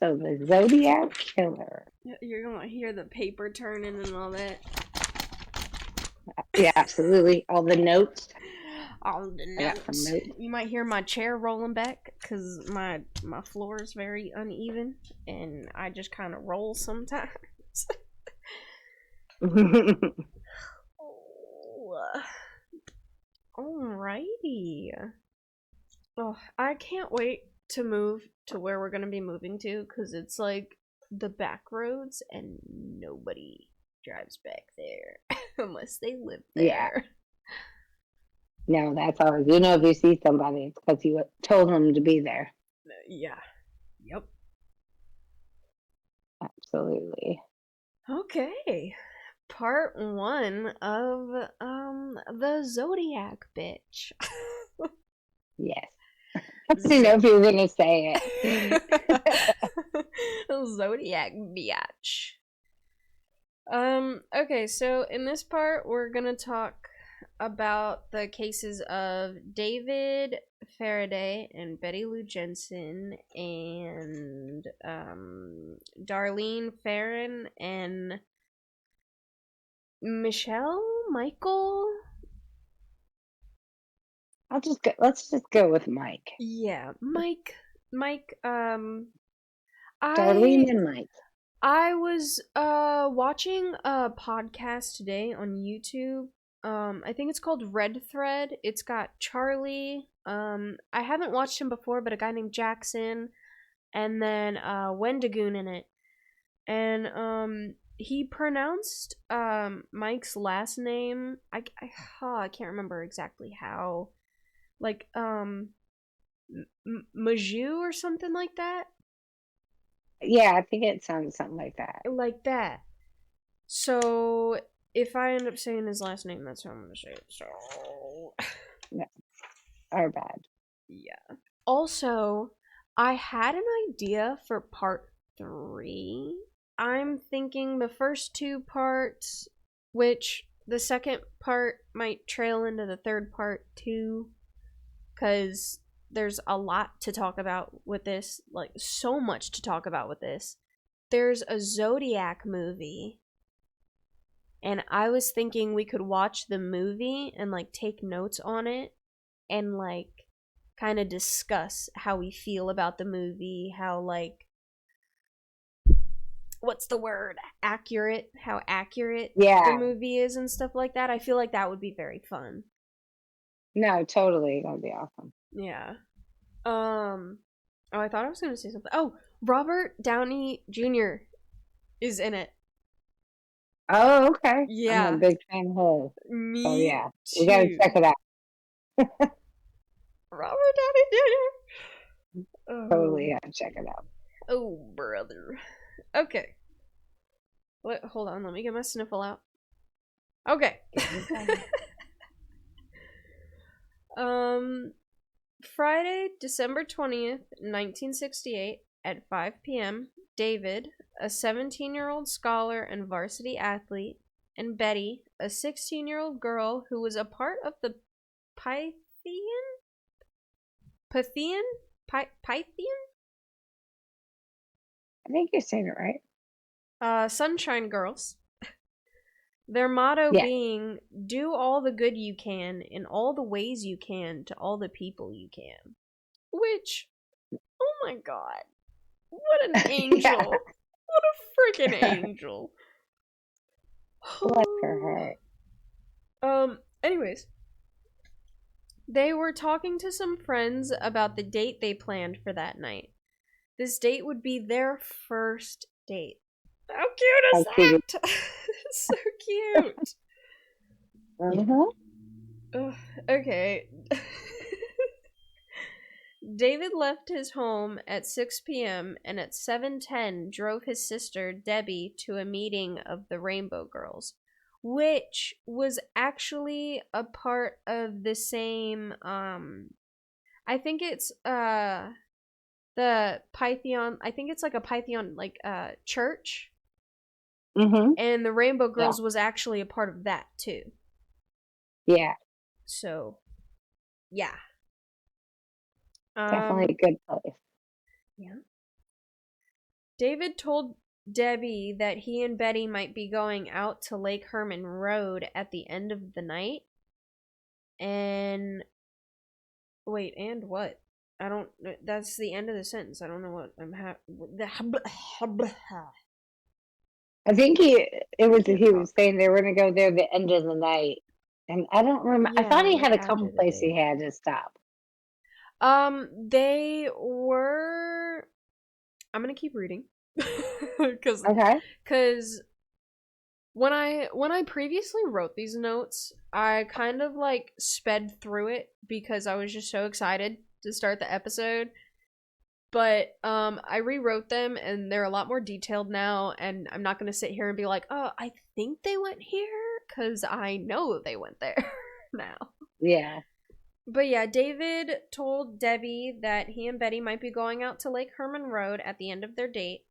So the Zodiac Killer. You're gonna hear the paper turning and all that. Yeah, absolutely. All the notes. All the I got some notes. notes. You might hear my chair rolling back because my floor is very uneven and I just kind of roll sometimes. Oh, alrighty. Oh, I can't wait to move to where we're gonna be moving to because it's like the back roads and nobody drives back there unless they live Yeah. there. No, that's always, you know, if you see somebody, it's because you told them to be there. Yeah. Yep. Absolutely. Okay. Part one of the Zodiac bitch. Yes. I didn't know if you were going to say it. Zodiac biatch. Okay, so in this part we're gonna talk about the cases of David Faraday and Betty Lou Jensen and Darlene Ferrin and Michael. Let's just go with Mike. Yeah, Mike. Darlene I and Mike. I was watching a podcast today on YouTube. I think it's called Red Thread. It's got Charlie. I haven't watched him before, but a guy named Jackson, and then Wendigoon in it. And he pronounced Mike's last name. I can't remember exactly how. Like Mageau or something like that. Yeah, I think it sounds something like that. Like that. So if I end up saying his last name, that's how I'm gonna say it. So No, our bad. yeah. Also, I had an idea for part 3. I'm thinking the first 2 parts, which the second part might trail into the third part too, because there's a lot to talk about with this, like so much to talk about with this. There's a Zodiac movie, and I was thinking we could watch the movie and like take notes on it and like kind of discuss how we feel about the movie, how like what's the word? Accurate, how accurate the Yeah. movie is and stuff like that. I feel like that would be very fun. No, totally. That'd be awesome. Yeah. Oh, I thought I was going to say something. Oh, Robert Downey Jr. is in it. Oh, okay. I'm a Yeah. big fan of his. So Me yeah, we gotta too. check it out. Robert Downey Jr. Totally Oh. gotta check it out. Oh, brother. Okay. Hold on. Let me get my sniffle out. Okay. um, Friday, December 20th, 1968, at 5 p.m., David, a 17-year-old scholar and varsity athlete, and Betty, a 16-year-old girl who was a part of the Pythian? Pythian? Pythian? I think you're saying it right. Sunshine Girls. Their motto Yeah. being, do all the good you can in all the ways you can to all the people you can. Which, oh my god. What an angel. Yeah. What a freaking angel. Bless her heart. Anyways. They were talking to some friends about the date they planned for that night. This date would be their first date. How cute is that? So cute. Ugh, okay. David left his home at 6 p.m. and at 7:10 drove his sister Debbie to a meeting of the Rainbow Girls, which was actually a part of the same I think it's the Python, I think it's like a Python like church, and the Rainbow Yeah. Girls was actually a part of that too. Yeah. So, yeah. Definitely a good place. Yeah. David told Debbie that he and Betty might be going out to Lake Herman Road at the end of the night. And wait, and what? I don't. That's the end of the sentence. I don't know what I'm I think he was saying they were going to go there the end of the night. And I don't remember. I thought Yeah, he like had a after couple the places he date. had to stop. They were. I'm gonna keep reading, because Okay. when I previously wrote these notes, I kind of like sped through it because I was just so excited to start the episode. But I rewrote them and they're a lot more detailed now, and I'm not gonna sit here and be like, oh, I think they went here, because I know they went there now. Yeah. But yeah, David told Debbie that he and Betty might be going out to Lake Herman Road at the end of their date.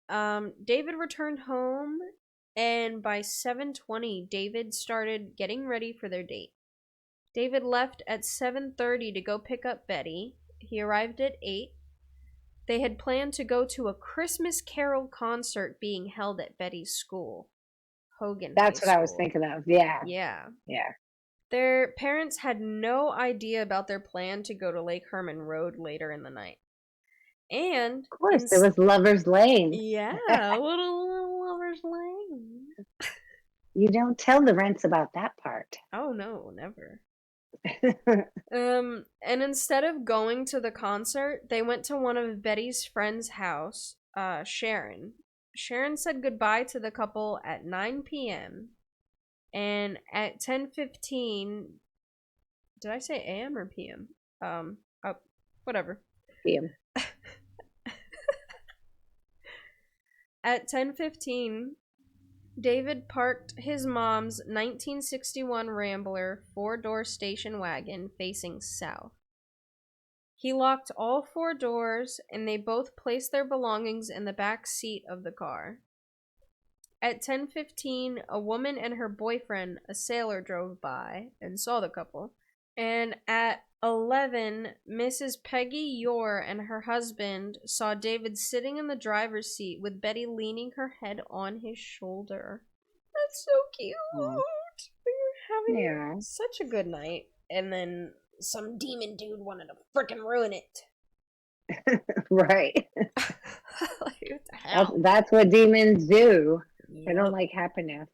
David returned home, and by 7:20, David started getting ready for their date. David left at 7:30 to go pick up Betty. He arrived at 8. They had planned to go to a Christmas Carol concert being held at Betty's school, Hogan That's High what I was School. thinking of. Yeah. Yeah. Yeah. Their parents had no idea about their plan to go to Lake Herman Road later in the night. And Of course, there was Lover's Lane. yeah, a little Lover's Lane. You don't tell the rents about that part. Oh no, never. And instead of going to the concert, they went to one of Betty's friend's house, Sharon. Sharon said goodbye to the couple at 9 p.m. And at 10:15, did I say a.m. or p.m.? Whatever. PM. At 10:15, David parked his mom's 1961 Rambler 4-door station wagon facing south. He locked all 4 doors, and they both placed their belongings in the back seat of the car. At 10:15, a woman and her boyfriend, a sailor, drove by and saw the couple. And at 11, Mrs. Peggy Yore and her husband saw David sitting in the driver's seat with Betty leaning her head on his shoulder. That's so cute. Oh. We were having such a good night, and then some demon dude wanted to frickin' ruin it. Right. Like, what the hell? That's what demons do. Yep. They don't like happiness.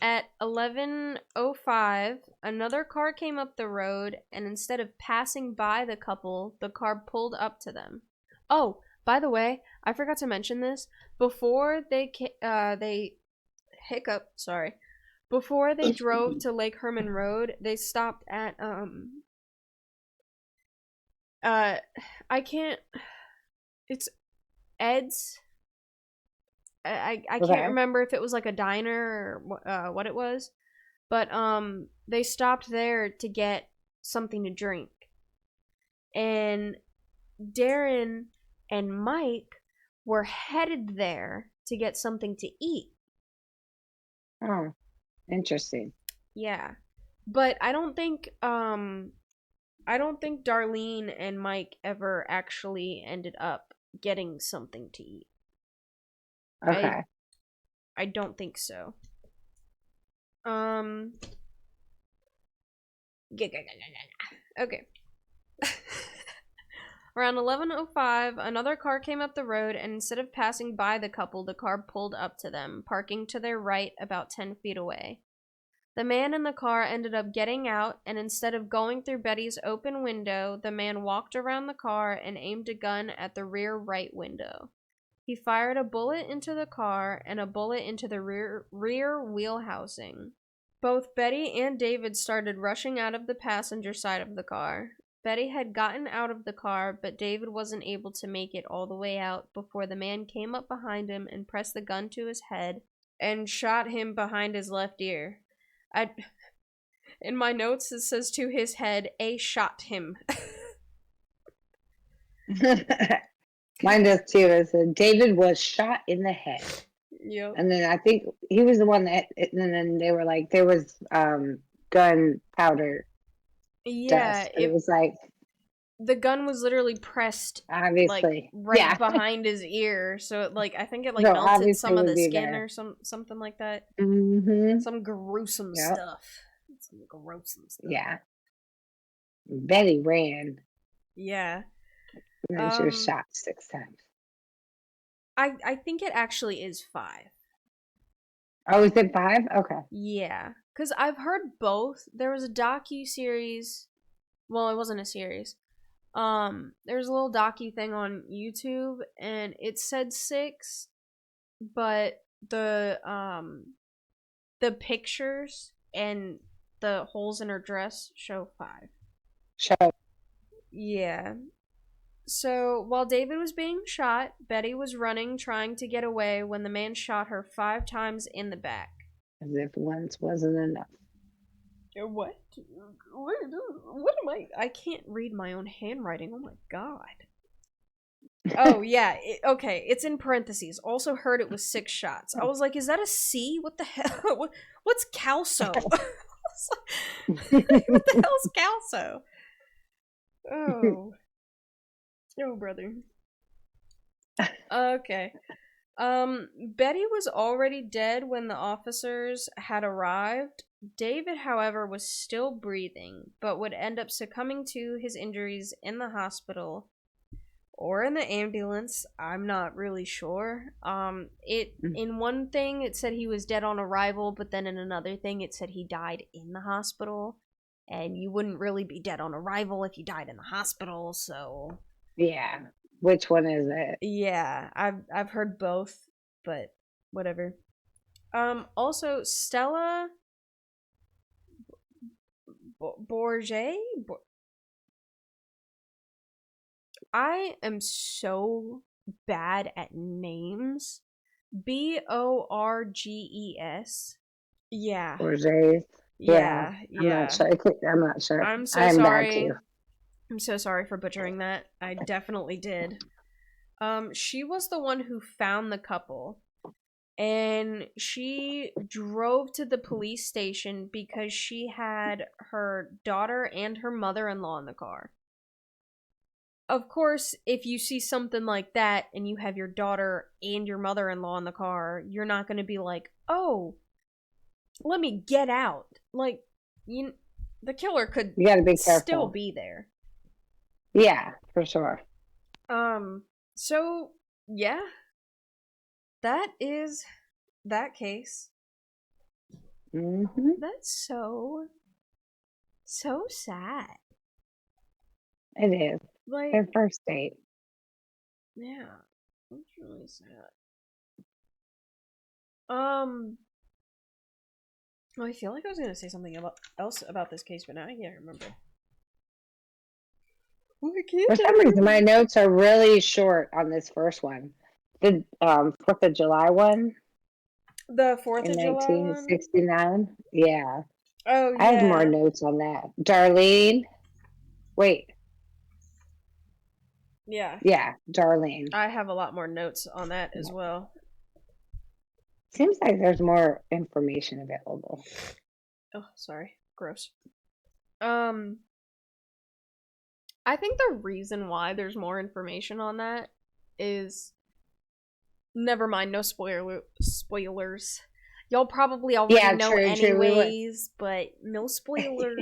At 11:05, another car came up the road, and instead of passing by the couple, the car pulled up to them. Oh, by the way, I forgot to mention this. Before they Before they drove to Lake Herman Road, they stopped at it's Ed's. I can't remember if it was like a diner or what it was, but they stopped there to get something to drink, and Darren and Mike were headed there to get something to eat. Oh, interesting. Yeah, but I don't think Darlene and Mike ever actually ended up getting something to eat. Okay. I don't think so. Okay. Around 11:05, another car came up the road, and instead of passing by the couple, the car pulled up to them, parking to their right about 10 feet away. The man in the car ended up getting out, and instead of going through Betty's open window, the man walked around the car and aimed a gun at the rear right window. He fired a bullet into the car and a bullet into the rear wheel housing. Both Betty and David started rushing out of the passenger side of the car. Betty had gotten out of the car, but David wasn't able to make it all the way out before the man came up behind him and pressed the gun to his head and shot him behind his left ear. In my notes, it says to his head, "A shot him." Mine does too. It said David was shot in the head. Yep. And then I think he was the one and then they were like, there was gunpowder. Yeah, dust. It was like the gun was literally pressed Obviously. right behind his ear, so it I think it No, melted some of the skin there. or something like that. Mm-hmm. Some gruesome stuff. Some gruesome stuff. Yeah. Betty ran. Yeah. And then she was shot 6 times. I think it actually is 5. Oh, is it 5? Okay. Yeah, because I've heard both. There was a docu-series. Well, it wasn't a series. There's a little docu thing on YouTube, and it said 6, but the pictures and the holes in her dress show 5. Show. Yeah. So, while David was being shot, Betty was running, trying to get away when the man shot her 5 times in the back. As if once wasn't enough. What? What am I can't read my own handwriting. Oh my god. Oh, yeah. Okay, it's in parentheses. Also heard it was 6 shots. I was like, is that a C? What the hell? What's calso? What the hell's calso? Oh. Oh, brother. Okay. Betty was already dead when the officers had arrived. David, however, was still breathing, but would end up succumbing to his injuries in the hospital or in the ambulance. I'm not really sure. In one thing it said he was dead on arrival, but then in another thing it said he died in the hospital. And you wouldn't really be dead on arrival if you died in the hospital, so yeah. Which one is it? Yeah, I've heard both, but whatever. Also Stella Bourget. I am so bad at names. Borges. Yeah. Bourget. Yeah. I'm not sure. I'm not sure. I'm so I'm sorry. bad too. I'm so sorry for butchering that. I definitely did. She was the one who found the couple. And she drove to the police station because she had her daughter and her mother-in-law in the car. Of course, if you see something like that and you have your daughter and your mother-in-law in the car, you're not going to be like, oh, let me get out. Like, the killer could you gotta be careful. Still be there. Yeah, for sure. So, yeah. That is that case. Mm-hmm. That's so sad. It is. Like, Their first date. Yeah, that's really sad. I feel like I was gonna say something else about this case, but now I can't remember. For some reason, my notes are really short on this first one. The 4th of July one. The 4th of July 1969. Yeah. Oh, yeah. I have more notes on that. Darlene. Wait. Yeah. Yeah, Darlene. I have a lot more notes on that as well. Seems like there's more information available. Oh, sorry. Gross. I think the reason why there's more information on that is... Never mind, no spoilers. Y'all probably already know anyways, but no spoilers.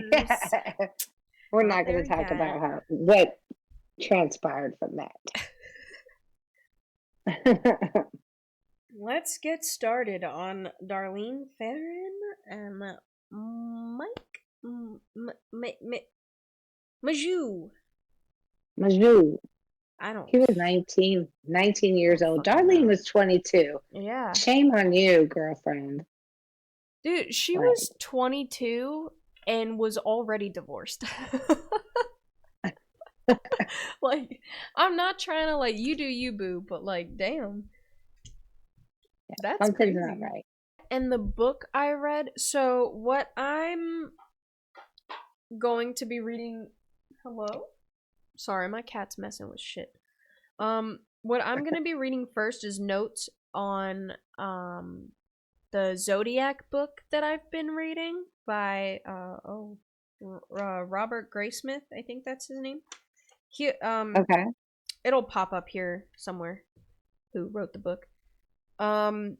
We're not going to talk about what transpired from that. Let's get started on Darlene Ferrin and Mageau. He was 19 years old. Darlene was 22. Yeah. Shame on you, girlfriend. Dude, she was 22 and was already divorced. Like, I'm not trying to, like, you do you, boo, but, like, damn. Yeah, that's something's crazy. Not right. And the book I read, so what I'm going to be reading... Hello? Sorry, my cat's messing with shit. What I'm gonna be reading first is notes on the Zodiac book that I've been reading by Robert Graysmith. I think that's his name. He Okay. it'll pop up here somewhere. Who wrote the book? And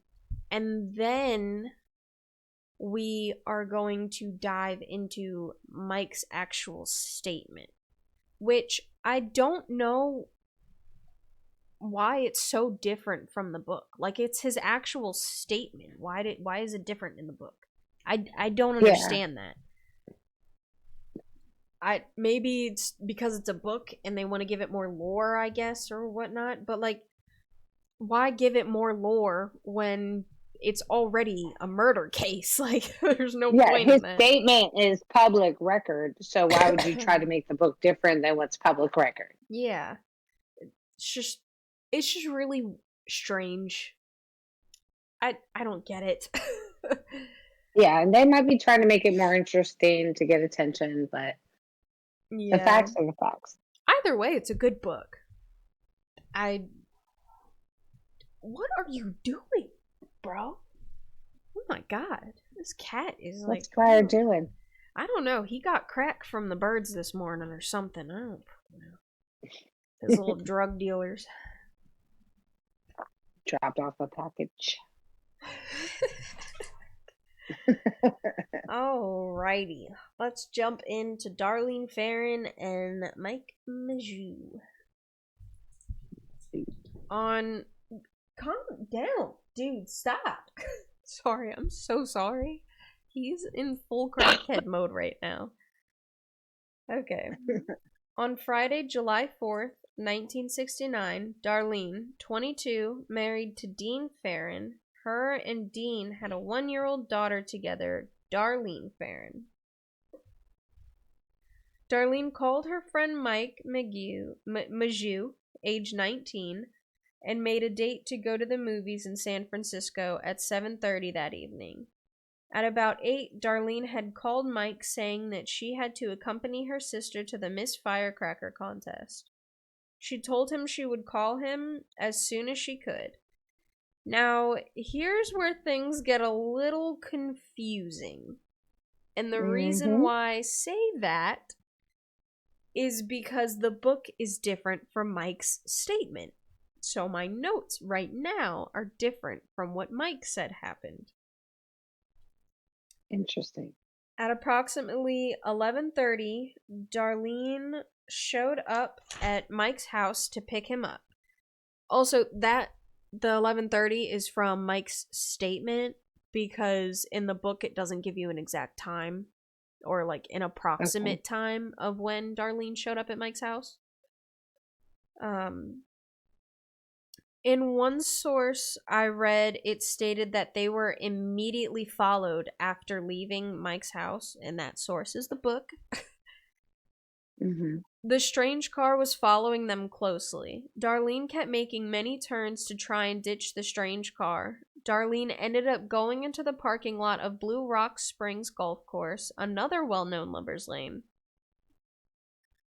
then we are going to dive into Mike's actual statement, which I don't know why it's so different from the book. Like, it's his actual statement. Why is it different in the book? I don't understand that. Maybe it's because it's a book and they want to give it more lore, I guess, or whatnot. But like, why give it more lore when it's already a murder case? Like, there's no point His in that. statement is public record, so why would you try to make the book different than what's public record? Yeah, it's just really strange. I don't get it. Yeah, and they might be trying to make it more interesting to get attention, but the Yeah. facts are the facts. Either way, it's a good book. What are you doing, bro? Oh my god. This cat is like. What's Squire doing? I don't know. He got crack from the birds this morning or something. I don't know. Those little drug dealers. Dropped off a package. Alrighty. Let's jump into Darlene Ferrin and Mike Mageau. Calm down, dude. Stop. Sorry, I'm so sorry. He's in full crackhead mode right now. Okay. On Friday, July 4th, 1969, Darlene, 22, married to Dean Ferrin. Her and Dean had a 1-year-old daughter together, Darlene Ferrin. Darlene called her friend Mike Mageau, age 19, and made a date to go to the movies in San Francisco at 7:30 that evening. At about 8, Darlene had called Mike saying that she had to accompany her sister to the Miss Firecracker contest. She told him she would call him as soon as she could. Now, here's where things get a little confusing. And the reason why I say that is because the book is different from Mike's statement. So my notes right now are different from what Mike said happened. Interesting. At approximately 11:30, Darlene showed up at Mike's house to pick him up. Also, the 11:30 is from Mike's statement, because in the book it doesn't give you an exact time or like an approximate time of when Darlene showed up at Mike's house. In one source I read, it stated that they were immediately followed after leaving Mike's house, and that source is the book. The strange car was following them closely. Darlene kept making many turns to try and ditch the strange car. Darlene ended up going into the parking lot of Blue Rock Springs Golf Course, another well-known lover's lane.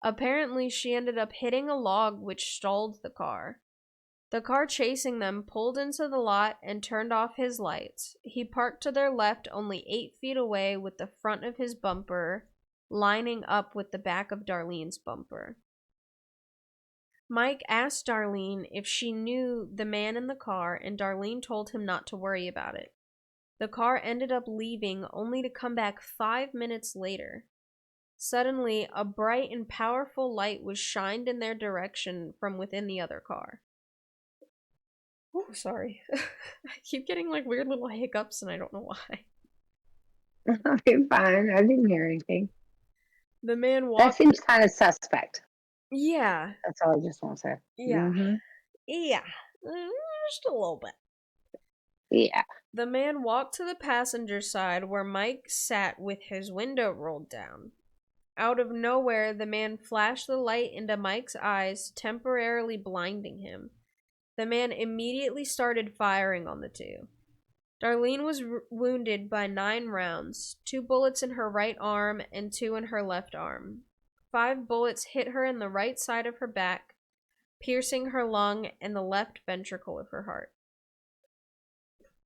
Apparently, she ended up hitting a log which stalled the car. The car chasing them pulled into the lot and turned off his lights. He parked to their left only 8 feet away with the front of his bumper lining up with the back of Darlene's bumper. Mike asked Darlene if she knew the man in the car, and Darlene told him not to worry about it. The car ended up leaving only to come back 5 minutes later. Suddenly, a bright and powerful light was shined in their direction from within the other car. Oh, sorry. I keep getting like weird little hiccups and I don't know why. Okay, fine. I didn't hear anything. The man walked. That seems kind of suspect. Yeah. That's all I just want to say. Yeah. Yeah. Just a little bit. Yeah. The man walked to the passenger side where Mike sat with his window rolled down. Out of nowhere, the man flashed the light into Mike's eyes, temporarily blinding him. The man immediately started firing on the two. Darlene was wounded by 9 rounds, 2 bullets in her right arm and 2 in her left arm. 5 bullets hit her in the right side of her back, piercing her lung and the left ventricle of her heart.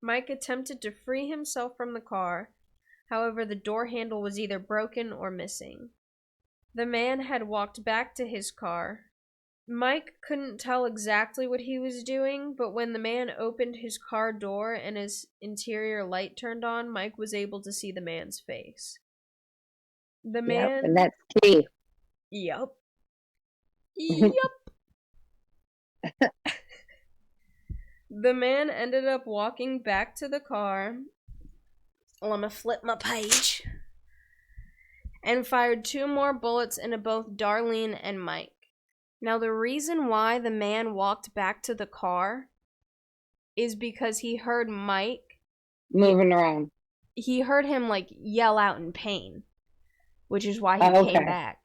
Mike attempted to free himself from the car. However, the door handle was either broken or missing. The man had walked back to his car. Mike couldn't tell exactly what he was doing, but when the man opened his car door and his interior light turned on, Mike was able to see the man's face. The man... Yep, and that's key. Yup. Yup. The man ended up walking back to the car. Well, I'm gonna flip my page. And fired 2 more bullets into both Darlene and Mike. Now, the reason why the man walked back to the car is because he heard Mike moving around. He heard him, like, yell out in pain, which is why he came back.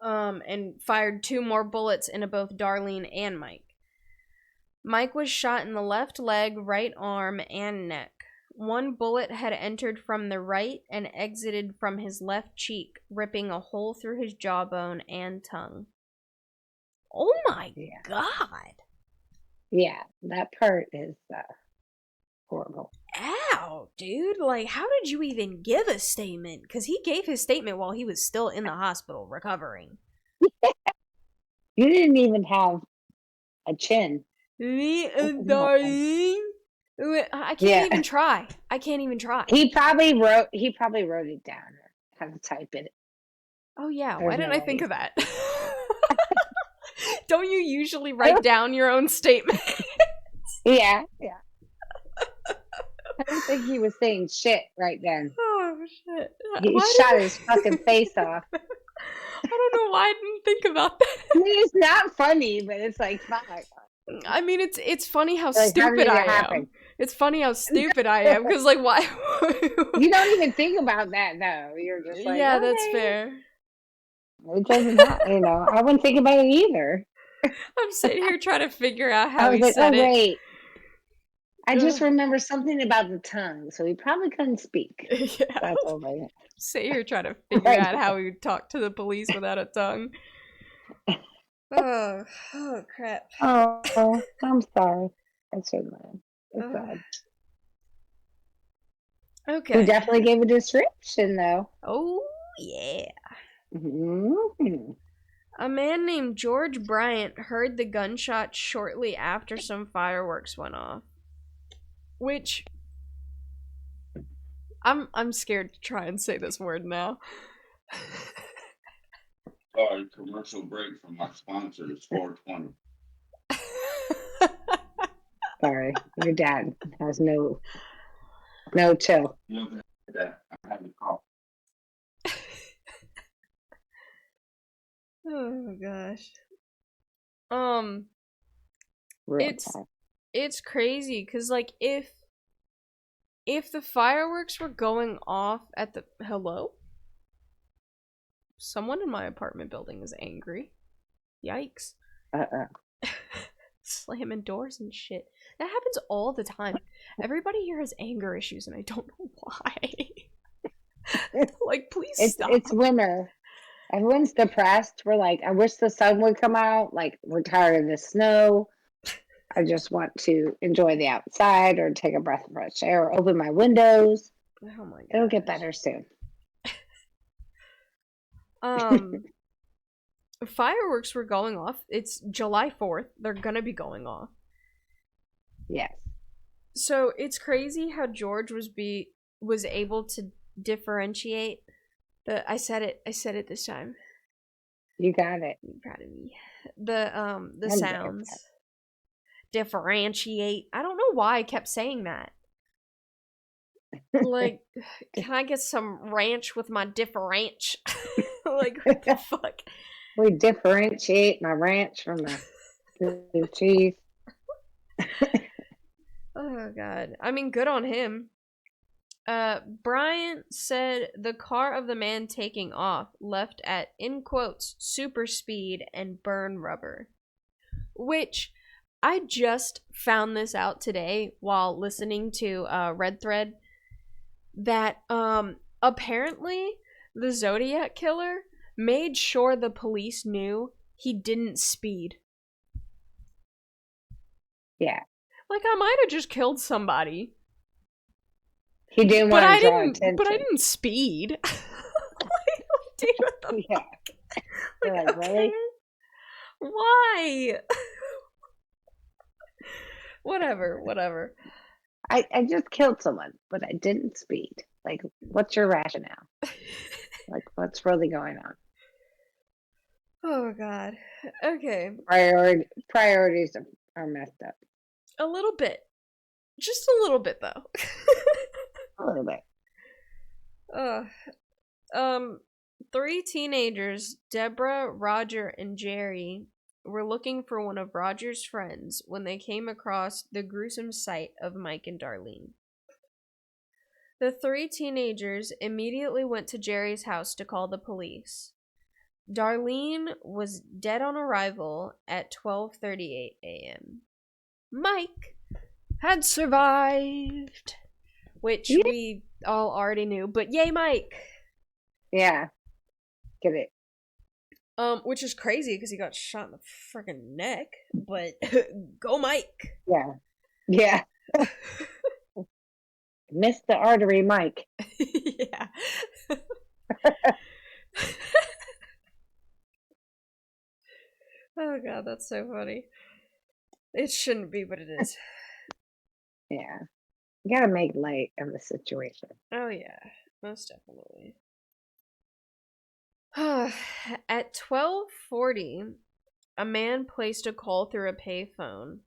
And fired 2 more bullets into both Darlene and Mike. Mike was shot in the left leg, right arm, and neck. 1 bullet had entered from the right and exited from his left cheek, ripping a hole through his jawbone and tongue. Oh my god. Yeah, that part is horrible. Ow, dude. Like, how did you even give a statement? Because he gave his statement while he was still in the hospital recovering. You didn't even have a chin. Me and Darlene. I can't even try. I can't even try. He probably wrote it down or had to type it. Oh yeah, why didn't I think of that? Don't you usually write down your own statement? Yeah. I don't think he was saying shit right then. Oh shit. He shot his fucking face off. I don't know why I didn't think about that. I mean, it's not funny, but it's like, fuck. I mean, it's funny how like, stupid I am. It's funny how stupid I am, because, like, why? You don't even think about that, though. You're just like, yeah, that's fair. It doesn't matter, I wouldn't think about it either. I'm sitting here trying to figure out how he like, said it. Wait. I just remember something about the tongue, so he probably couldn't speak. Yeah. That's all right. Sit here trying to figure out how he would talk to the police without a tongue. Oh crap. Oh, I'm sorry. I shouldn't have. It's bad. Okay. He definitely gave a description, though. Oh, yeah. Mm-hmm. A man named George Bryant heard the gunshot shortly after some fireworks went off. Which... I'm scared to try and say this word now. Sorry, commercial break from my sponsor is 420. Sorry, your dad has no chill. You know that I had to call. Oh gosh. It's crazy because, like, if the fireworks were going off at the... Hello? Someone in my apartment building is angry. Yikes. Slamming doors and shit. That happens all the time. Everybody here has anger issues and I don't know why. Like, please stop. It's winter. Everyone's depressed. We're like, I wish the sun would come out. Like, we're tired of the snow. I just want to enjoy the outside or take a breath of fresh air or open my windows. Oh my god. It'll get better soon. Fireworks were going off. It's July 4th. They're gonna be going off. Yes. So it's crazy how George was able to differentiate I said it this time. You got it. I'm proud of me. The sounds. Differentiate. I don't know why I kept saying that. Like, can I get some ranch with my differentiate? Like, what the fuck? We differentiate my ranch from the cheese. Oh god. I mean, good on him. Bryant said the car of the man taking off left at, in quotes, super speed and burn rubber. Which, I just found this out today while listening to Red Thread, that apparently the Zodiac killer made sure the police knew he didn't speed. Yeah. Like, I might have just killed somebody. He didn't want to draw attention. But I didn't speed. Dude, what the fuck? You're like, really? Why? Whatever. I just killed someone, but I didn't speed. Like, what's your rationale? Like, what's really going on? Oh god. Okay. Priorities are messed up. A little bit. Just a little bit though. A little bit. Three teenagers, Deborah, Roger, and Jerry, were looking for one of Roger's friends when they came across the gruesome sight of Mike and Darlene. The three teenagers immediately went to Jerry's house to call the police. Darlene was dead on arrival at 12:38 a.m. Mike had survived, which we all already knew, but yay, Mike! Yeah. Get it. Which is crazy because he got shot in the freaking neck, but go Mike! Yeah. Missed the artery, Mike. Yeah. Oh god, that's so funny. It shouldn't be, but it is. Yeah. You gotta make light of the situation. Oh yeah, most definitely. At 12:40, a man placed a call through a payphone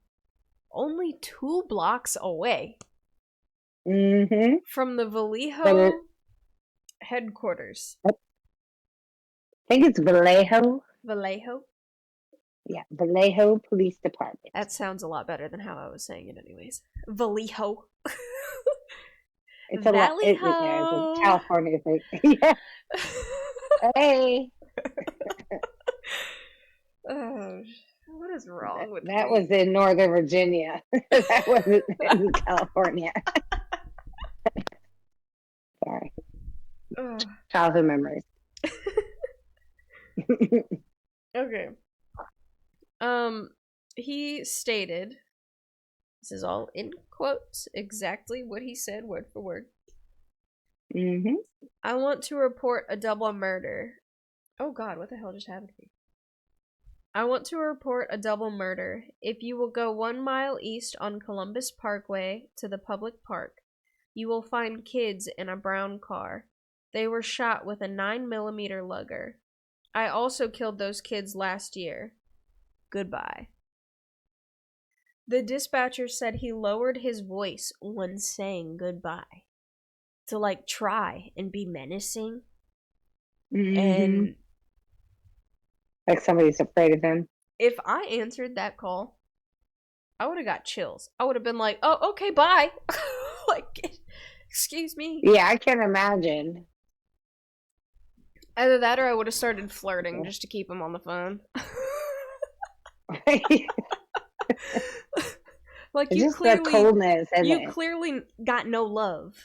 only 2 blocks away from the Vallejo headquarters. I think it's Vallejo. Vallejo? Yeah, Vallejo Police Department. That sounds a lot better than how I was saying it anyways. Vallejo. It's a lot. It's a California thing. Yeah. Hey. Oh, what is wrong with that? me? Was in Northern Virginia. That wasn't in California. Sorry. Childhood memories. Okay. He stated, this is all in quotes, exactly what he said, word for word. I want to report a double murder. Oh god, what the hell just happened to me? I want to report a double murder. If you will go 1 mile east on Columbus Parkway to the public park, you will find kids in a brown car. They were shot with a 9mm Luger. I also killed those kids last year. Goodbye. The dispatcher said he lowered his voice when saying goodbye. To, like, try and be menacing. And like somebody's afraid of him. If I answered that call, I would have got chills. I would have been like, oh, okay, bye. Like, excuse me. Yeah, I can imagine. Either that or I would have started flirting just to keep him on the phone. Like, it's you just clearly, the coldness, you clearly got no love.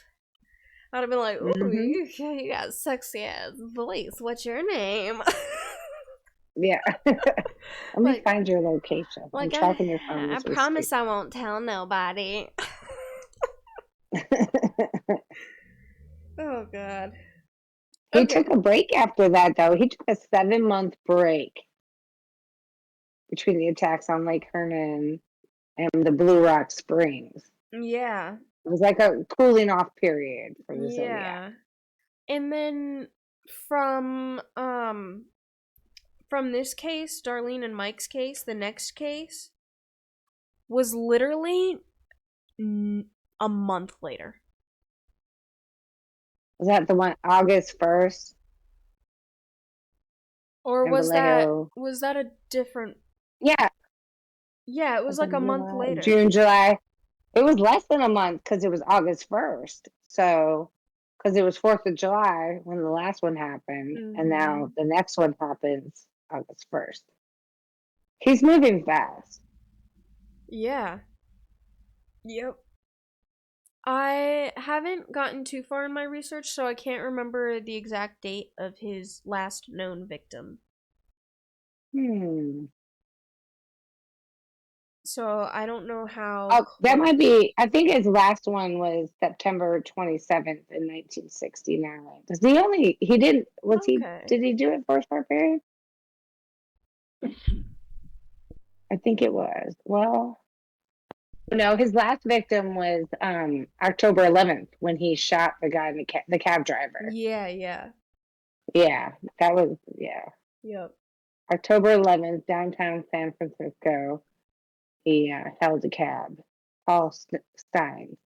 I'd have been like, ooh, you got sexy ass voice. What's your name? Yeah. Let me find your location. Like, I'm tracking your phone. I promise I won't tell nobody. Oh, God. He took a break after that, though. He took a 7-month break between the attacks on Lake Herman and the Blue Rock Springs. Yeah. It was like a cooling off period for the Zodiac. And then from this case, Darlene and Mike's case, the next case was literally a month later. Was that the one August 1st? Or was that a different? Yeah. Yeah, it was like a month later. June, July. It was less than a month because it was August 1st. So, because it was 4th of July when the last one happened, and now the next one happens August 1st. He's moving fast. Yeah. Yep. I haven't gotten too far in my research, so I can't remember the exact date of his last known victim. So I don't know how. Oh, that might be. I think his last one was September 27th in 1969. Does he only? He didn't. Was he? Okay. Did he do it for a short period? I think it was. Well, no. His last victim was October 11th when he shot the guy in the cab driver. Yeah, yeah. Yeah, that was Yep. October 11th, downtown San Francisco. He held a cab. Paul Stein.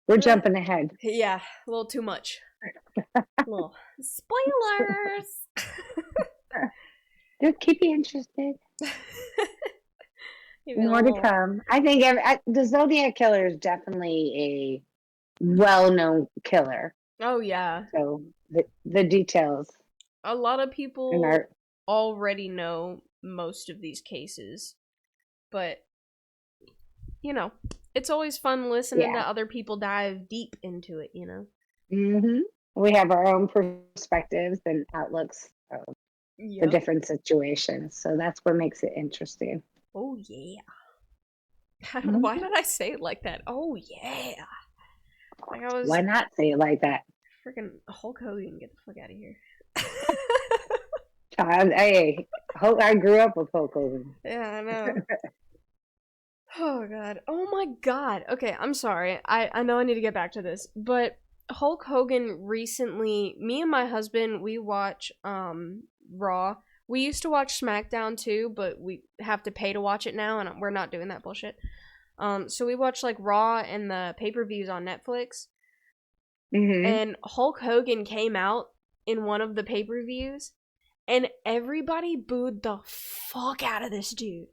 We're jumping ahead. Yeah, a little too much. Little spoilers. Just keep you interested. Maybe a More to little. come. I think the Zodiac killer is definitely a well-known killer. Oh yeah. So the details A lot of in people our already know most of these cases, but you know, it's always fun listening to other people dive deep into it. hmm we have our own perspectives and outlooks of the Yep. different situations. So that's what makes it interesting. Oh yeah. Why did I say it like that? Oh yeah. Like I was Why not say it like that? freaking Hulk Hogan. Get the fuck out of here. I grew up with Hulk Hogan. Yeah, I know. Oh god. Oh my god. Okay, I'm sorry. I know I need to get back to this, but Hulk Hogan recently, me and my husband, we watch Raw. We used to watch SmackDown too, but we have to pay to watch it now, and we're not doing that bullshit. So we watch like Raw and the pay-per-views on Netflix. And Hulk Hogan came out in one of the pay-per-views, and everybody booed the fuck out of this dude.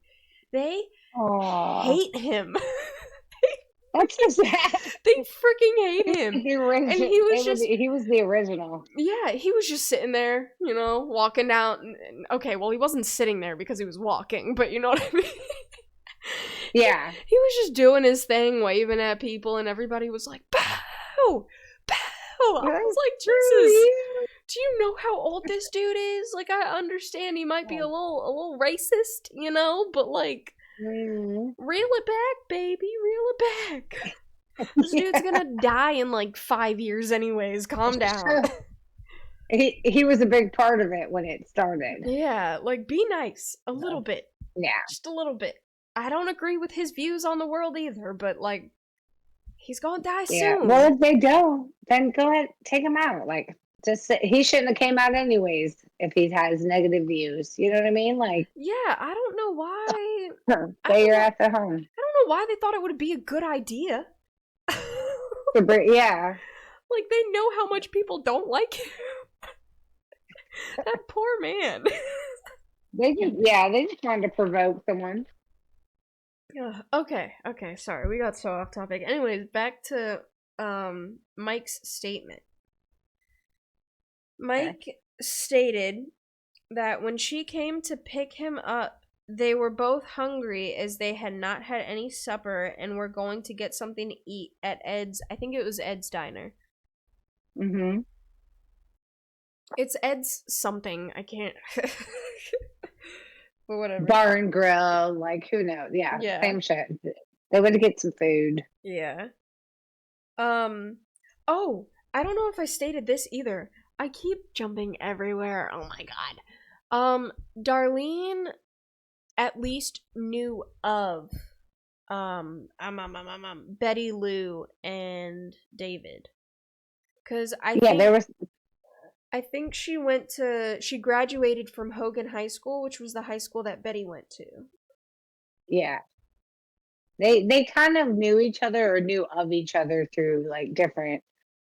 They hate him. That's so sad. They freaking hate him. And he was the original. Yeah, he was just sitting there, walking out. Okay, well, he wasn't sitting there because he was walking, but you know what I mean? Yeah. He was just doing his thing, waving at people, and everybody was like, "Bow! Bow!" I was like, Jesus, do you know how old this dude is? Like, I understand he might be a little racist, but like, reel it back, baby, reel it back. This dude's gonna die in like 5 years anyways. Calm down. He was a big part of it when it started. Yeah, like, be nice a little bit. Yeah. Just a little bit. I don't agree with his views on the world either, but like, he's gonna die soon. Well, if they don't, then go ahead, take him out. Like, just he shouldn't have came out anyways if he has negative views. You know what I mean? Like, yeah, I don't know why. stay your ass at home. I don't know why they thought it would be a good idea. Yeah. Like, they know how much people don't like him. That poor man. They just wanted to provoke someone. Okay, sorry, we got so off topic. Anyways, back to Mike's statement. Mike stated that when she came to pick him up, they were both hungry as they had not had any supper and were going to get something to eat at Ed's. I think it was Ed's Diner. It's Ed's something. I can't. But whatever. Bar and grill, like, who knows? Yeah. Same shit. They would get some food. Yeah. Oh, I don't know if I stated this either. I keep jumping everywhere. Oh my god. Darlene at least knew of Betty Lou and David. 'Cause I think she graduated from Hogan High School, which was the high school that Betty went to. Yeah. They kind of knew each other or knew of each other through like different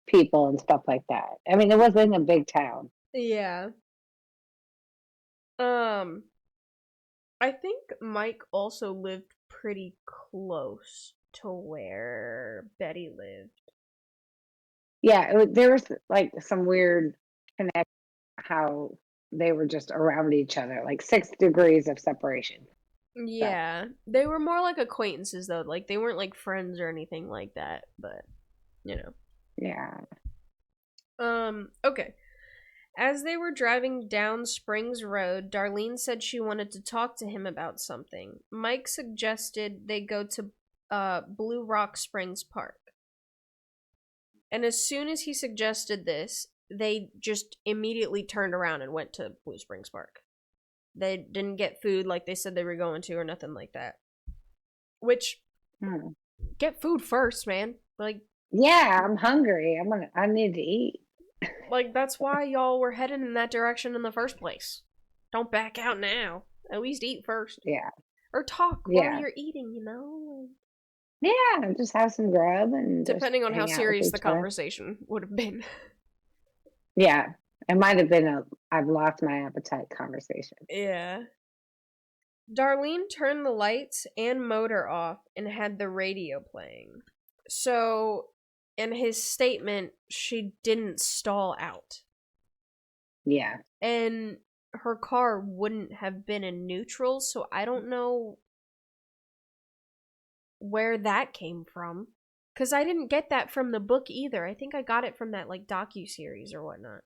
people and stuff like that. I mean, it wasn't a big town. Yeah. I think Mike also lived pretty close to where Betty lived. Yeah, there was like some weird connect how they were just around each other, like 6 degrees of separation. Yeah, they were more like acquaintances though. Like, they weren't like friends or anything like that, but Yeah. Okay. As they were driving down Springs Road, Darlene said she wanted to talk to him about something. Mike suggested they go to Blue Rock Springs Park. And as soon as he suggested this, they just immediately turned around and went to Blue Springs Park. They didn't get food like they said they were going to or nothing like that. Which, get food first, man. Like, yeah, I'm hungry. I need to eat. Like, that's why y'all were heading in that direction in the first place. Don't back out now. At least eat first. Yeah. Or talk while you're eating, you know? Yeah, just have some grub and depending on how serious the conversation would have been. Yeah. It might have been I've lost my appetite conversation. Yeah. Darlene turned the lights and motor off and had the radio playing. So, in his statement, she didn't stall out. Yeah. And her car wouldn't have been in neutral, so I don't know where that came from. Because I didn't get that from the book either. I think I got it from that, like, docuseries or whatnot.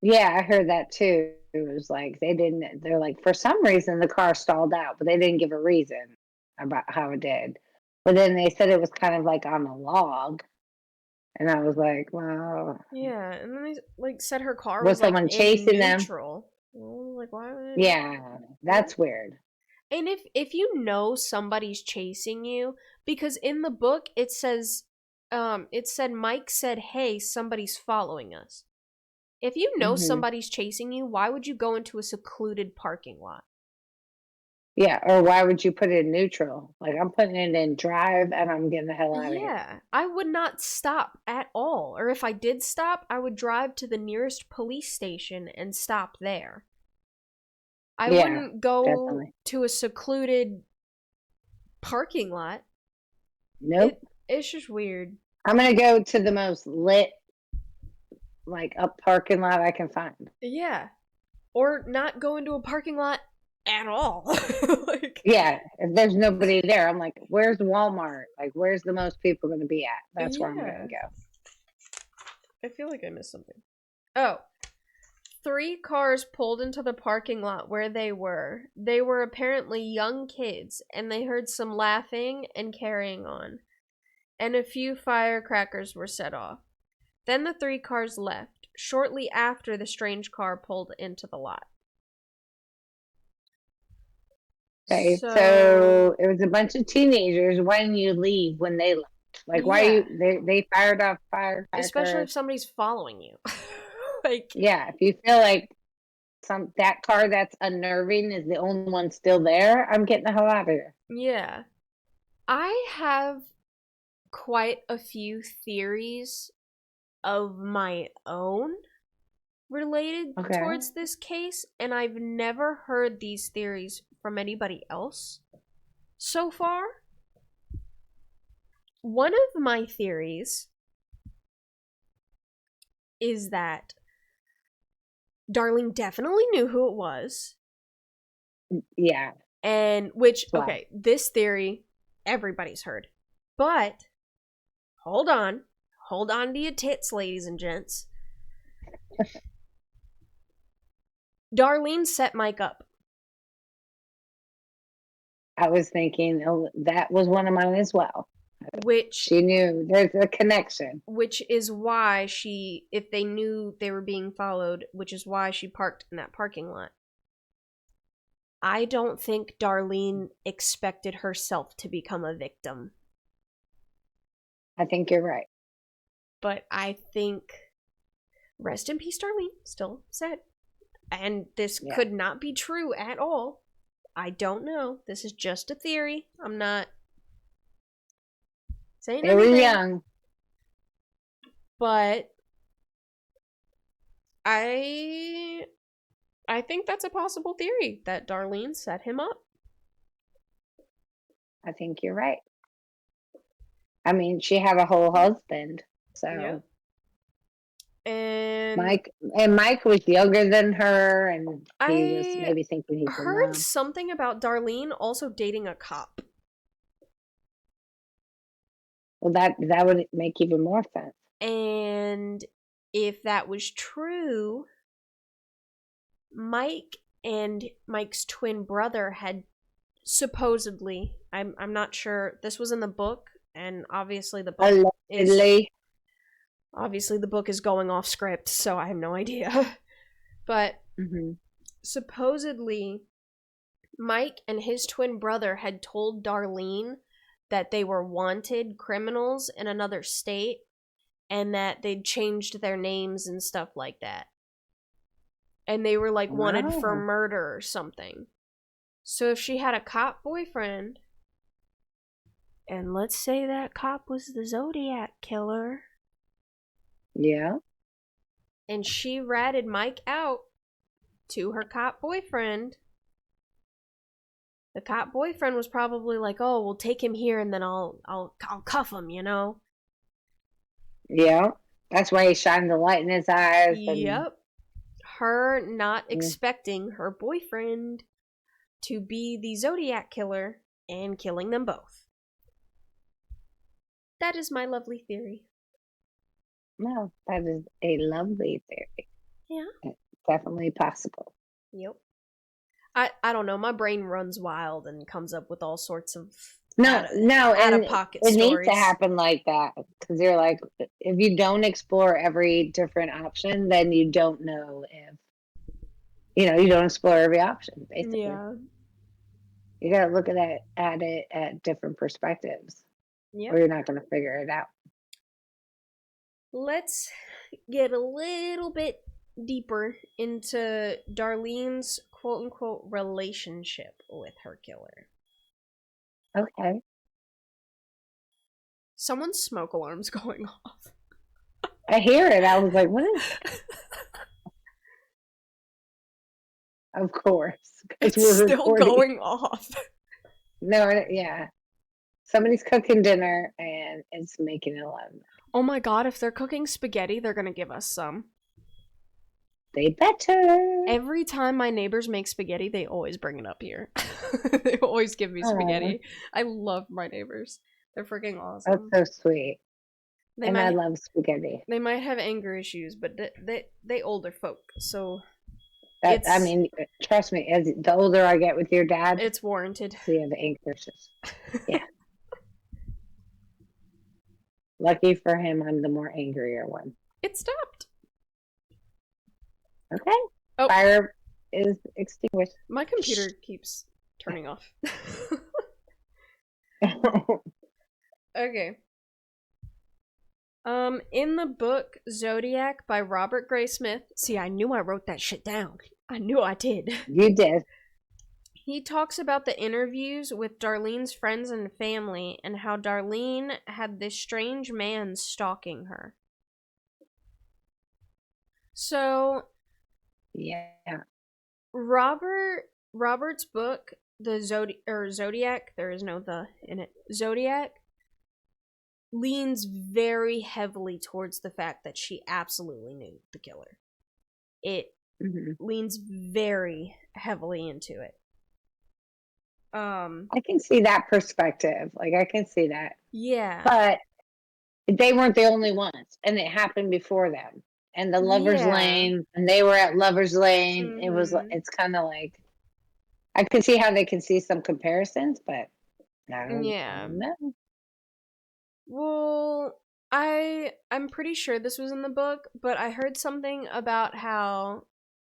Yeah, I heard that too. It was like they're like, for some reason the car stalled out, but they didn't give a reason about how it did. But then they said it was kind of like on a log. And I was like, well. Yeah, and then they like said her car was like someone chasing them? neutral. Well, like, why would Yeah, that's weird. And if you know somebody's chasing you, because in the book it says, it said Mike said, "Hey, somebody's following us." If you know somebody's chasing you, why would you go into a secluded parking lot? Yeah, or why would you put it in neutral? Like, I'm putting it in drive and I'm getting the hell out of here. Yeah, I would not stop at all. Or if I did stop, I would drive to the nearest police station and stop there. I wouldn't go to a secluded parking lot. Nope. It's just weird. I'm going to go to the most lit, like, up parking lot I can find. Yeah. Or not go into a parking lot at all. Like, yeah, if there's nobody there, I'm like, where's Walmart? Like, where's the most people going to be at? That's where I'm going to go. I feel like I missed something. Oh. 3 cars pulled into the parking lot where they were. They were apparently young kids, and they heard some laughing and carrying on. And a few firecrackers were set off. Then the 3 cars left, shortly after the strange car pulled into the lot. Okay, so it was a bunch of teenagers. Why didn't you leave when they left? Like, why they fired off firecrackers? Especially if somebody's following you. Like, yeah, if you feel like that car that's unnerving is the only one still there, I'm getting the hell out of here. Yeah. I have quite a few theories of my own related towards this case, and I've never heard these theories from anybody else so far. One of my theories is that Darlene definitely knew who it was. Yeah. And okay, this theory everybody's heard. But hold on to your tits, ladies and gents. Darlene set Mike up. I was thinking, that was one of mine as well. Which she knew there's a connection. Which is why if they knew they were being followed, which is why she parked in that parking lot. I don't think Darlene expected herself to become a victim. I think you're right. But I think, rest in peace, Darlene, still sad. And this could not be true at all. I don't know. This is just a theory. I'm not saying anything. They were young. But I think that's a possible theory, that Darlene set him up. I think you're right. I mean, she had a whole husband, so. Yeah. And Mike was younger than her, and he was maybe thinking he heard something about Darlene also dating a cop. Well, that would make even more sense. And if that was true, Mike and Mike's twin brother had supposedly, I'm not sure, this was in the book, and obviously the book Allegedly. is going off script, so I have no idea. But supposedly Mike and his twin brother had told Darlene that they were wanted criminals in another state and that they'd changed their names and stuff like that. And they were like wanted for murder or something. So if she had a cop boyfriend, and let's say that cop was the Zodiac killer. Yeah. And she ratted Mike out to her cop boyfriend. The cop boyfriend was probably like, "Oh, we'll take him here and then I'll cuff him, you know?" Yeah. That's why he shined the light in his eyes. Yep. Her not expecting her boyfriend to be the Zodiac killer and killing them both. That is my lovely theory. No, that is a lovely theory. Yeah. It's definitely possible. Yep. I don't know. My brain runs wild and comes up with all sorts of out of pocket stories. It needs to happen like that because you're like, if you don't explore every different option, then you don't know if you don't explore every option. Basically, yeah. You got to look at it at different perspectives, or you're not going to figure it out. Let's get a little bit deeper into Darlene's quote-unquote relationship with her killer. Okay. Someone's smoke alarm's going off. I hear it. I was like, what is Of course. It's still going off. No, yeah. Somebody's cooking dinner and it's making it loud. Oh my god, if they're cooking spaghetti, they're gonna give us some. They better. Every time my neighbors make spaghetti, they always bring it up here. They always give me spaghetti. I love my neighbors. They're freaking awesome. That's so sweet. I love spaghetti. They might have anger issues, but they older folk, so trust me, as the older I get with your dad, it's warranted. We have anger issues. Yeah. Lucky for him, I'm the more angrier one. It stopped. Okay. Oh. Fire is extinguished. My computer keeps turning off. Okay. In the book Zodiac by Robert Gray Smith, see, I knew I wrote that shit down. I knew I did. You did. He talks about the interviews with Darlene's friends and family and how Darlene had this strange man stalking her. So, yeah. Robert's book, the Zodiac, there is no the in it. Zodiac leans very heavily towards the fact that she absolutely knew the killer. It leans very heavily into it. I can see that perspective. Like, I can see that. Yeah. But they weren't the only ones, and it happened before them. And the Lover's Lane, and they were at Lover's Lane. It's kind of like, I can see how they can see some comparisons, but I don't know. Well, I'm pretty sure this was in the book, but I heard something about how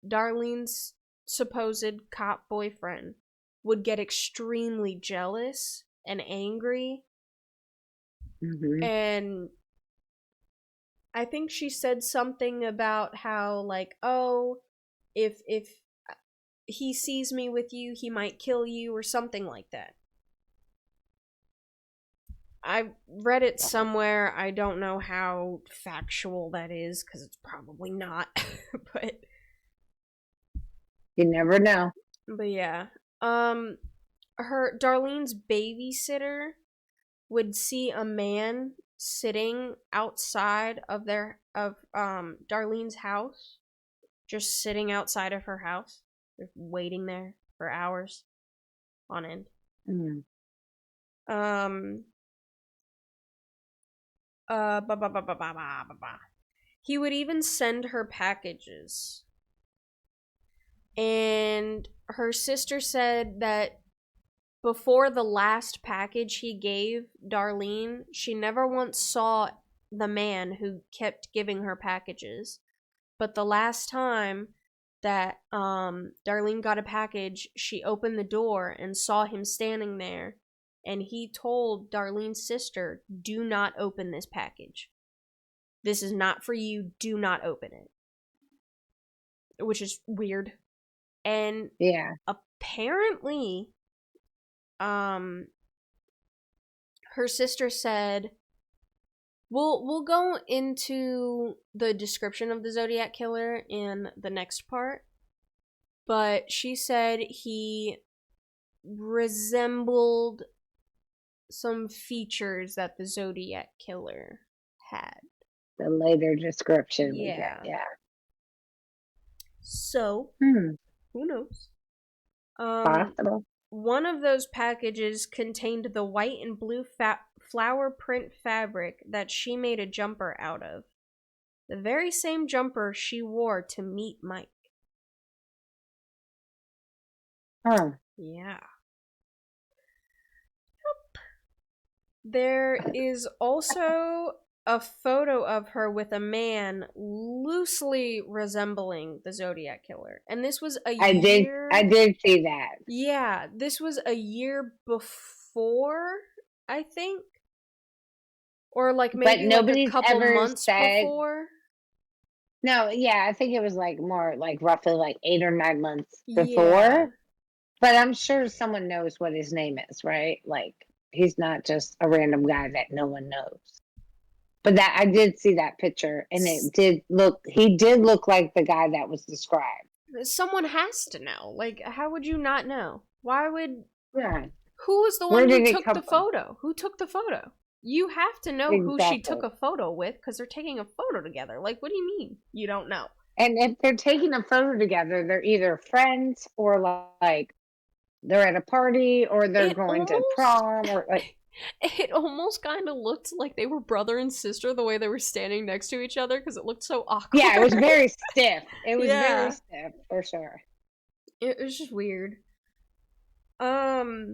Darlene's supposed cop boyfriend would get extremely jealous and angry. And I think she said something about how, like, oh, if he sees me with you, he might kill you, or something like that. I read it somewhere. I don't know how factual that is, because it's probably not. But you never know. But yeah. Her Darlene's babysitter would see a man sitting outside of Darlene's house. Just sitting outside of her house. Just waiting there for hours on end. He would even send her packages. And her sister said that before the last package he gave Darlene, she never once saw the man who kept giving her packages. But the last time that Darlene got a package, she opened the door and saw him standing there. And he told Darlene's sister, "Do not open this package. This is not for you. Do not open it." Which is weird. And Yeah. apparently, her sister said, we'll go into the description of the Zodiac Killer in the next part, but she said he resembled some features that the Zodiac Killer had. The later description we Yeah. get, yeah. So, who knows? Possible. One of those packages contained the white and blue flower print fabric that she made a jumper out of. The very same jumper she wore to meet Mike. Huh. Yeah. Yep. There is also a photo of her with a man loosely resembling the Zodiac Killer. And this was a year... I did see that. Yeah, this was a year before, I think. Or like maybe like a couple months before. No, yeah, I think it was like more like roughly like 8 or 9 months before. Yeah. But I'm sure someone knows what his name is, right? Like he's not just a random guy that no one knows. But that I did see that picture, and he did look like the guy that was described. Someone has to know. Like, how would you not know? Why would... Yeah. Who was the one who took the photo? Who took the photo? You have to know who she took a photo with, because they're taking a photo together. Like, what do you mean you don't know? And if they're taking a photo together, they're either friends or like they're at a party or they're going to prom or like... It almost kind of looked like they were brother and sister the way they were standing next to each other, because it looked so awkward. Yeah, it was very stiff. It was very stiff, for sure. It was just weird. I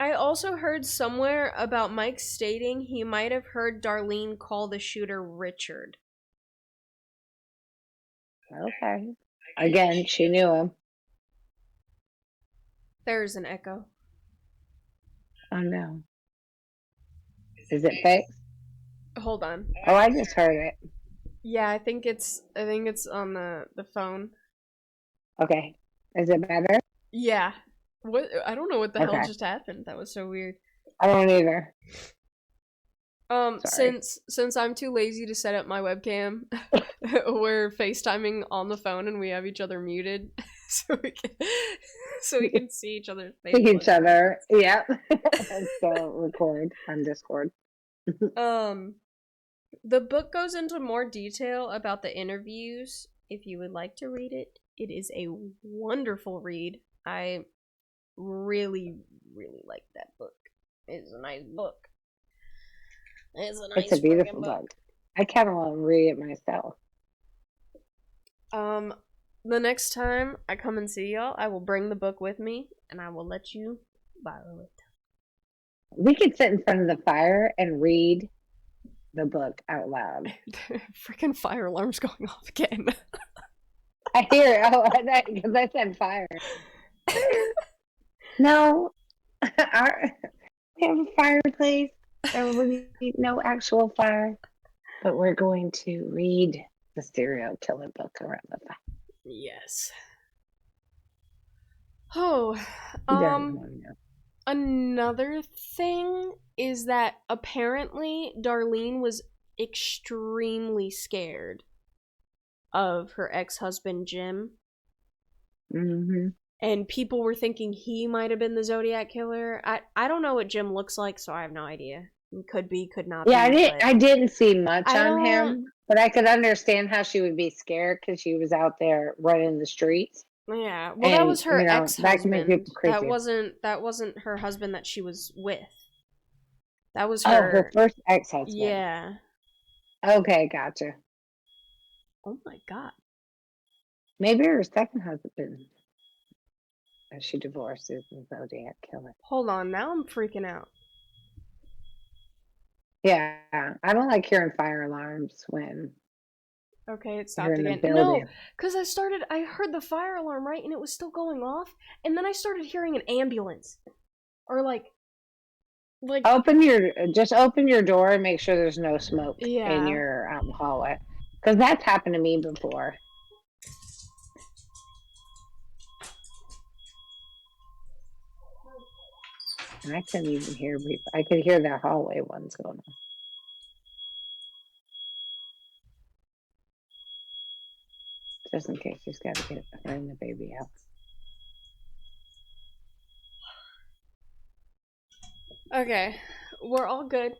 also heard somewhere about Mike stating he might have heard Darlene call the shooter Richard. Okay. Again, she knew him. There's an echo. Oh no. Is it fixed? Hold on. Oh, I just heard it. Yeah, I think it's on the phone. Okay. Is it better? Yeah. What? I don't know what the hell just happened. That was so weird. I don't either. Since I'm too lazy to set up my webcam, we're FaceTiming on the phone and we have each other muted so we can see each other's faces. See each other. Yep. So record on Discord. The book goes into more detail about the interviews. If you would like to read it, it is a wonderful read. I really, really like that book. It's a nice book. It's a beautiful book. I kind of want to read it myself. The next time I come and see y'all, I will bring the book with me, and I will let you borrow it. We could sit in front of the fire and read the book out loud. Freaking fire alarm's going off again. I hear it. Oh, because I said fire. No, we have a fireplace. There will be no actual fire, but we're going to read the serial killer book around the fire. Yes. Oh, another thing is that apparently Darlene was extremely scared of her ex-husband Jim. Mm-hmm. And people were thinking he might have been the Zodiac Killer. I don't know what Jim looks like, so I have no idea. He could be, could not be. Yeah, I didn't see much on him, but I could understand how she would be scared because she was out there running the streets. Yeah, well, that was her ex-husband. That wasn't her husband that she was with. That was her her first ex-husband. Yeah. Okay, gotcha. Oh my god. Maybe her second husband, that she divorced, is the Zodiac killer. Hold on, now I'm freaking out. Yeah, I don't like hearing fire alarms when Okay, it you're stopped in the again. No, building. because I heard the fire alarm, right? And it was still going off. And then I started hearing an ambulance. Or like, Just open your door and make sure there's no smoke in yeah. your hallway, because that's happened to me before. And I couldn't even hear people. I could hear the hallway ones going on. Just in case she's got to get her and the baby out. Okay, we're all good.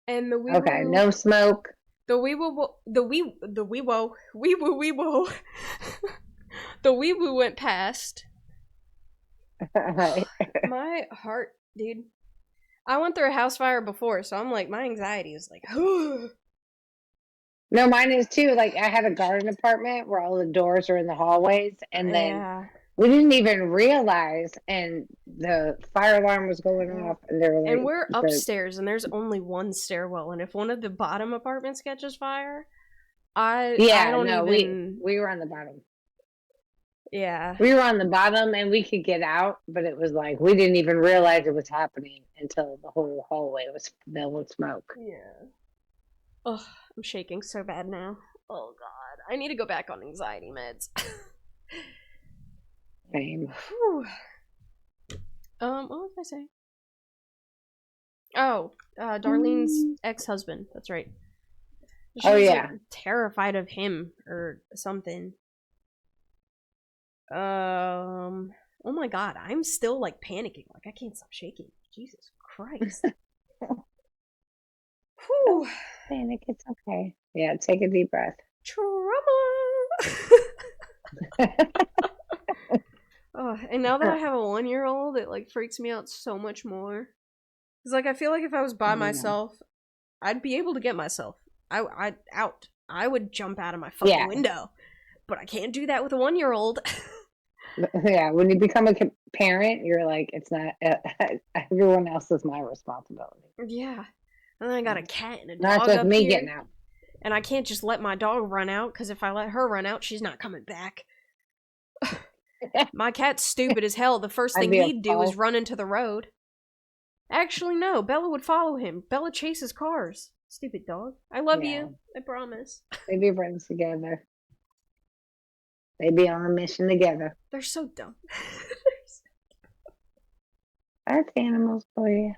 And the wee Okay, no smoke. The wee woo the wee wo wee woo the wee woo went past. My heart, dude. I went through a house fire before, so I'm like, my anxiety is like, No, mine is too. Like, I had a garden apartment where all the doors are in the hallways, and then yeah. we didn't even realize, and the fire alarm was going off, and they were like, And we're upstairs, and there's only one stairwell, and if one of the bottom apartments catches fire, I don't even. We were on the bottom. Yeah. We were on the bottom, and we could get out, but it was like we didn't even realize it was happening until the whole hallway was filled with smoke. Yeah. Oh, I'm shaking so bad now. Oh god, I need to go back on anxiety meds. Same. What was I saying? Oh, Darlene's ex-husband. That's right. She was, yeah. like, terrified of him or something. Oh my god, I'm still like panicking. Like I can't stop shaking. Jesus Christ. Whew. Panic, it's okay. Yeah, take a deep breath. Trauma. Oh, and now that I have a 1-year-old, it like freaks me out so much more. Cause like I feel like if I was by myself, I'd be able to get myself. I would jump out of my fucking window, but I can't do that with a 1-year-old. Yeah, when you become a parent, you're like, it's not everyone else is my responsibility. Yeah, and then I got a cat and a dog not just up me here, getting out. And I can't just let my dog run out because if I let her run out, she's not coming back. My cat's stupid as hell. The first thing he'd do is run into the road. Actually, no. Bella would follow him. Bella chases cars. Stupid dog. I love you. I promise. They be friends together. They be on a mission together. They're so dumb. That's animals for you.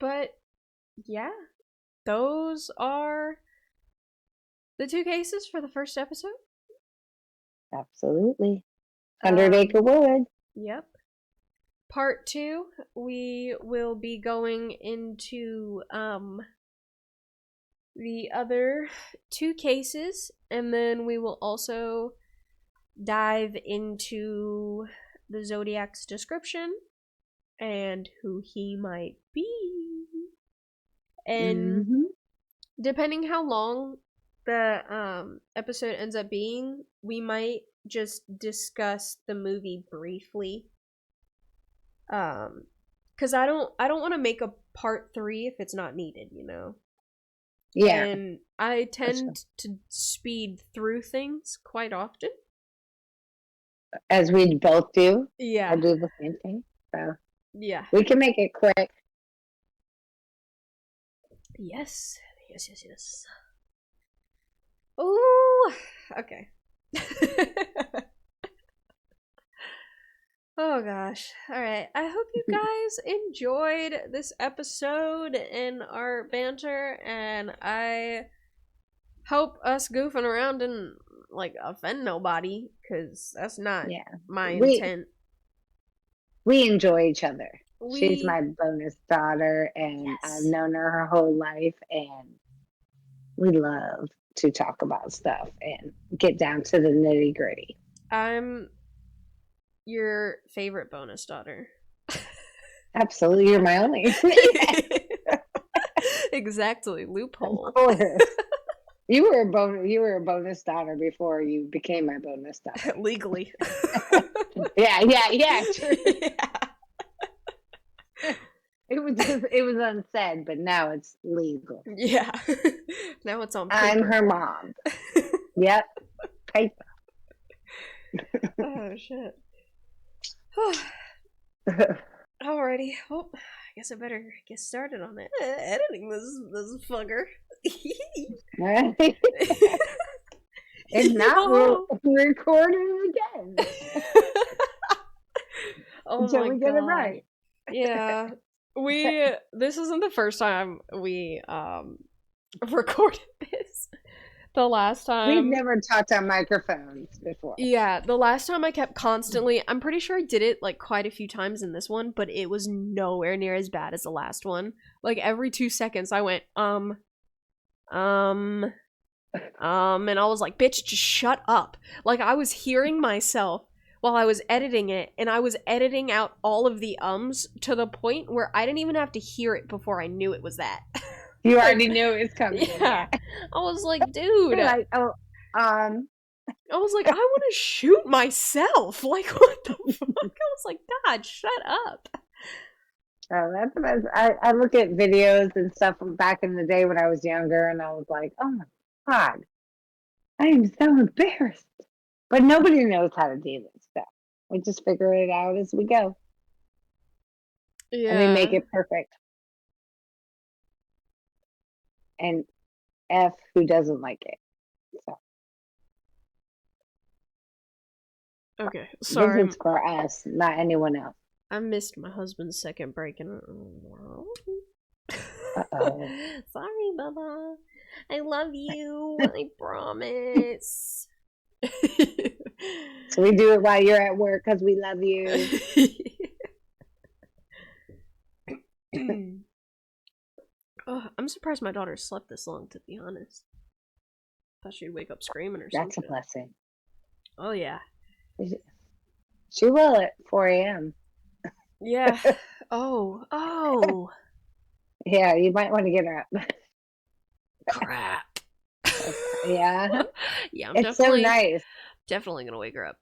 But, yeah. Those are the 2 cases for the first episode. Absolutely. 100 Acre Wood. Yep. Part 2, we will be going into the other 2 cases, and then we will also dive into the Zodiac's description and who he might be. And depending how long the episode ends up being, we might just discuss the movie briefly. Because I don't want to make a part 3 if it's not needed, you know. Yeah. And I tend to speed through things quite often. As we both do. Yeah. I do the same thing. So yeah. We can make it quick. Yes. Ooh. Okay. Oh gosh. Alright. I hope you guys enjoyed this episode and our banter, and I hope us goofing around didn't like offend nobody, because that's not my intent. We enjoy each other. She's my bonus daughter, and I've known her whole life, and we love to talk about stuff and get down to the nitty gritty. I'm your favorite bonus daughter. Absolutely, you're my only. Exactly. Loophole. Of course. You were a bonus daughter before you became my bonus daughter. Legally. Yeah, true. Yeah. It was unsaid, but now it's legal. Yeah. Now it's on paper. I'm her mom. Yep. Paper. Oh, shit. Alrighty. Well, I guess I better get started on it. Editing this fucker. If not, we'll record it again. Oh until my we get God. it right. Yeah. This isn't the first time we recorded this. The last time We've never talked on microphones before. Yeah, the last time I kept constantly, I'm pretty sure I did it like quite a few times in this one, but it was nowhere near as bad as the last one. Like every 2 seconds I went, and I was like, bitch, just shut up. Like I was hearing myself while I was editing it, and I was editing out all of the ums to the point where I didn't even have to hear it before I knew it was that. You already knew it was coming. Yeah. I was like, dude. You're like, I was like, I want to shoot myself. Like, what the fuck? I was like, God, shut up. Oh, that's the best. I look at videos and stuff from back in the day when I was younger, and I was like, oh my God, I am so embarrassed. But nobody knows how to do this stuff. We just figure it out as we go. Yeah. And we make it perfect. And F who doesn't like it. So Okay, sorry. this is for us, not anyone else. I missed my husband's second break and Uh-oh. Sorry, Bubba. I love you. I promise. So we do it while you're at work because we love you. Oh, I'm surprised my daughter slept this long, to be honest. Thought she'd wake up screaming or That's something. a blessing. Oh, yeah. She will at 4 a.m. Yeah. Oh. Yeah, you might want to get her up. Crap. Yeah. Yeah, I'm It's so nice. definitely gonna wake her up.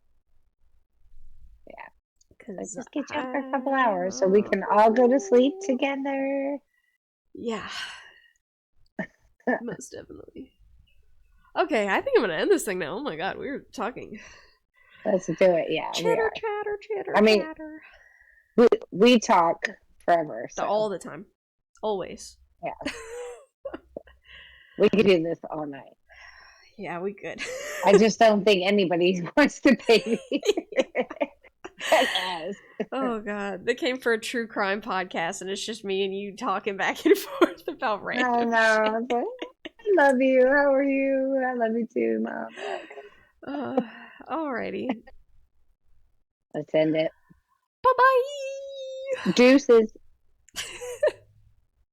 Yeah. Let's just get you up for a couple hours so we can all go to sleep together. Yeah. Most definitely. Okay, I think I'm gonna end this thing now. Oh my God, we were talking. Let's do it. Yeah. Chatter. I mean, chatter. We talk forever. So. All the time. Always. Yeah. We could do this all night. Yeah, we could. I just don't think anybody wants to pay me. Oh God, they came for a true crime podcast, and it's just me and you talking back and forth about random. I know. Shit. I love you. How are you? I love you too, Mom. Alrighty. Let's end it. Bye bye. Deuces.